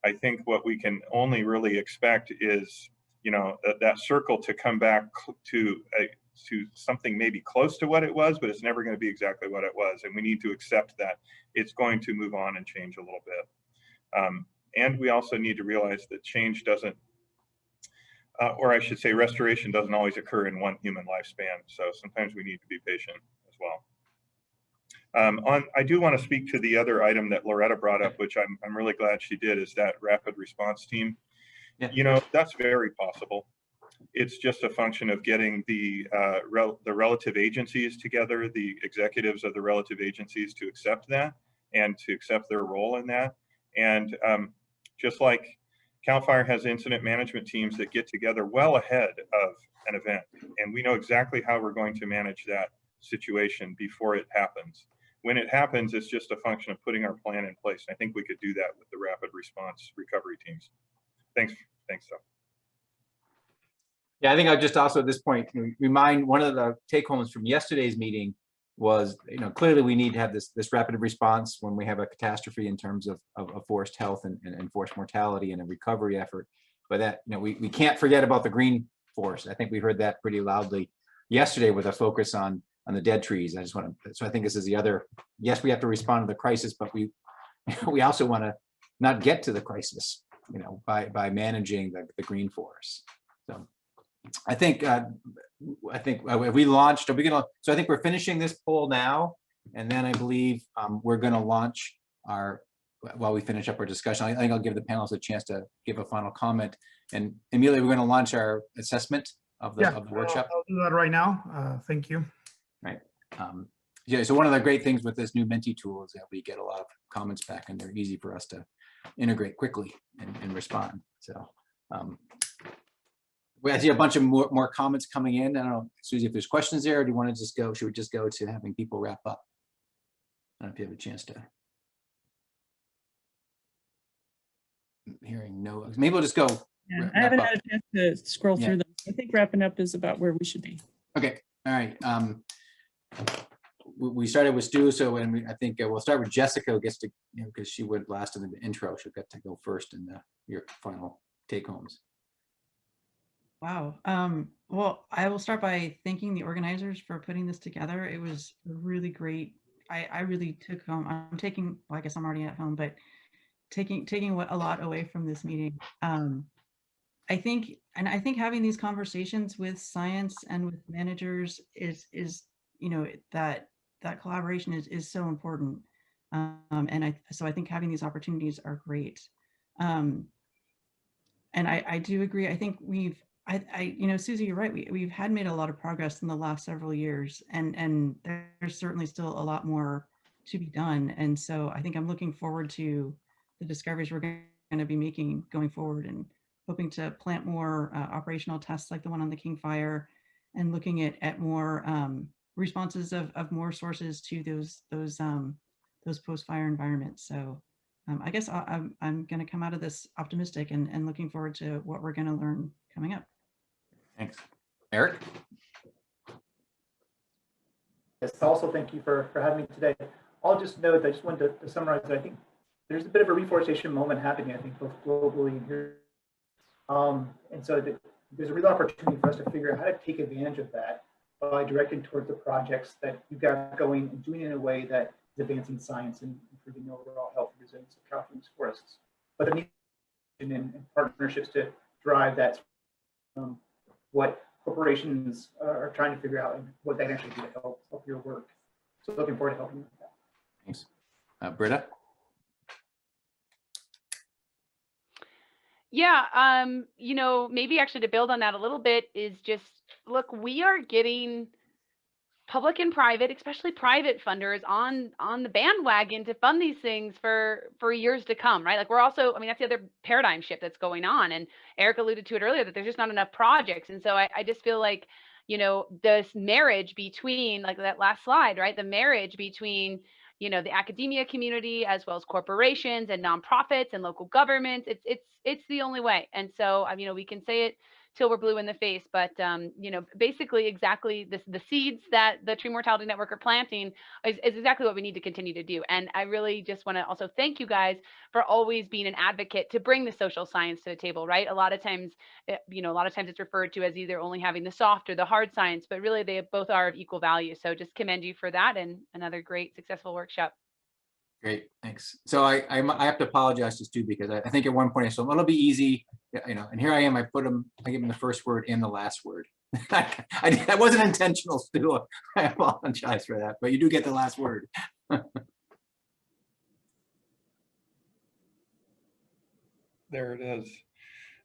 I think what we can only really expect is, that circle to come back to something maybe close to what it was, but it's never going to be exactly what it was. And we need to accept that it's going to move on and change a little bit. And we also need to realize that change doesn't, or I should say restoration doesn't always occur in one human lifespan. So sometimes we need to be patient as well. I do want to speak to the other item that Loretta brought up, which I'm really glad she did, is that rapid response team. Yeah. That's very possible. It's just a function of getting the relative agencies together, the executives of the relative agencies to accept that and to accept their role in that. And just like CalFire has incident management teams that get together well ahead of an event, and we know exactly how we're going to manage that situation before it happens. When it happens, it's just a function of putting our plan in place. I think we could do that with the rapid response recovery teams. Thanks, so. Yeah, I think I'll just also at this point remind one of the take homes from yesterday's meeting was, clearly we need to have this rapid response when we have a catastrophe in terms of forest health and forest mortality and a recovery effort. But that, we can't forget about the green forest. I think we heard that pretty loudly yesterday with a focus on the dead trees. So I think this is the other, yes, we have to respond to the crisis, but we also want to not get to the crisis, by managing the green forest. So I think we launched, so I think we're finishing this poll now, and then I believe we're going to launch while we finish up our discussion, I think I'll give the panelists a chance to give a final comment. And Amelia, we're going to launch our assessment of the workshop. I'll do that right now. Thank you. Right. Yeah, so one of the great things with this new Menti tool is that we get a lot of comments back, and they're easy for us to integrate quickly and respond. So I see a bunch of more comments coming in. I don't know, Susie, if there's questions there, or do you want to just go? Should we just go to having people wrap up? I don't know if you have a chance to. Hearing no, maybe we'll just go. Yeah, wrap I haven't up. had a chance to scroll Yeah. through them. I think wrapping up is about where we should be. Okay, all right. We started with Stu, so I think we'll start with Jessica, who gets to, because she went last in the intro, she'll get to go first in your final take homes. Wow. Well, I will start by thanking the organizers for putting this together. It was really great. I really took home, I'm taking, well, I guess I'm already at home, but taking a lot away from this meeting. I think having these conversations with science and with managers is that collaboration is so important. So I think having these opportunities are great. And I do agree. I think Susie, you're right. We've had made a lot of progress in the last several years, and there's certainly still a lot more to be done. And so I think I'm looking forward to the discoveries we're going to be making going forward, and hoping to plant more operational tests like the one on the CalFire, and looking at more responses of more sources to those post-fire environments. So I guess I'm going to come out of this optimistic and looking forward to what we're going to learn coming up. Thanks. Eric? Yes, also thank you for having me today. I'll just note that I just wanted to summarize that I think there's a bit of a reforestation moment happening, I think, both globally and here. And so there's a real opportunity for us to figure out how to take advantage of that by directing towards the projects that you've got going and doing it in a way that is advancing science and improving the overall health and resilience of California's forests. But there needs to be partnerships to drive that, what corporations are trying to figure out and what they can actually do to help your work. So looking forward to helping you with that. Thanks. Britta? Yeah, maybe actually to build on that a little bit is just, look, we are getting public and private, especially private funders on the bandwagon to fund these things for years to come, right? Like we're also, that's the other paradigm shift that's going on. And Eric alluded to it earlier that there's just not enough projects. And so I just feel like, this marriage between, like that last slide, right? The marriage between, the academia community as well as corporations and nonprofits and local governments, it's the only way. And so, we can say it till we're blue in the face, but basically exactly the seeds that the Tree Mortality Network are planting is exactly what we need to continue to do. And I really just want to also thank you guys for always being an advocate to bring the social science to the table, right? A lot of times it's referred to as either only having the soft or the hard science, but really they both are of equal value. So just commend you for that, and another great successful workshop. Great, thanks. So I have to apologize to Stu, because I think at one point I said, well, it'll be easy, and here I am, I give him the first word and the last word. That wasn't intentional, Stu. I apologize for that, but you do get the last word. There it is.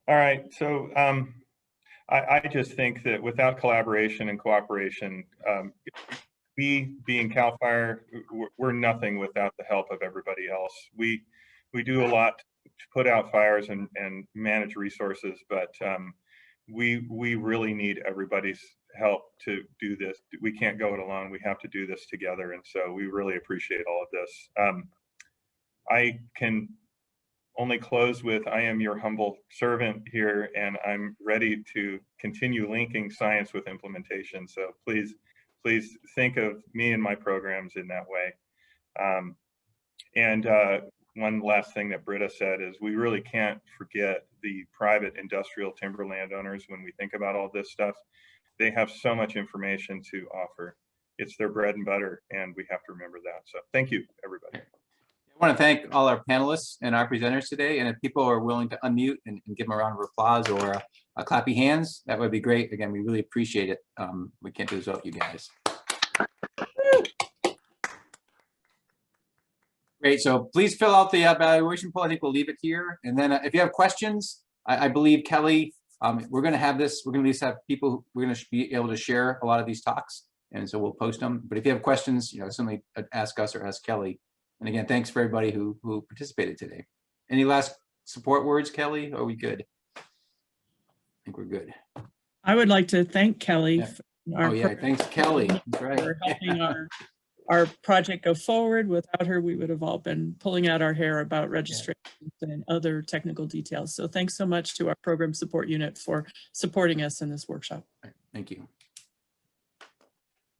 All right, so I just think that without collaboration and cooperation, we being CalFire, we're nothing without the help of everybody else. We do a lot to put out fires and manage resources, but we really need everybody's help to do this. We can't go it alone. We have to do this together, and so we really appreciate all of this. I can only close with, I am your humble servant here, and I'm ready to continue linking science with implementation. So please think of me and my programs in that way. One last thing that Britta said is we really can't forget the private industrial timber landowners when we think about all this stuff. They have so much information to offer. It's their bread and butter, and we have to remember that. So thank you, everybody. I want to thank all our panelists and our presenters today, and if people are willing to unmute and give them a round of applause or a clappy hands, that would be great. Again, we really appreciate it. We can't do this without you guys. Great, so please fill out the evaluation poll. I think we'll leave it here. And then if you have questions, I believe Kelly, we're gonna have this, we're gonna at least have people, we're gonna be able to share a lot of these talks. And so we'll post them. But if you have questions, certainly ask us or ask Kelly. And again, thanks for everybody who participated today. Any last support words, Kelly? Are we good? think we're good. I would like to thank Kelly. Yeah. for Oh, our yeah, program thanks, Kelly. That's right. for helping our project go forward. Without her, we would have all been pulling out our hair about registrations and other technical details. So thanks so much to our program support unit for supporting us in this workshop. Thank you.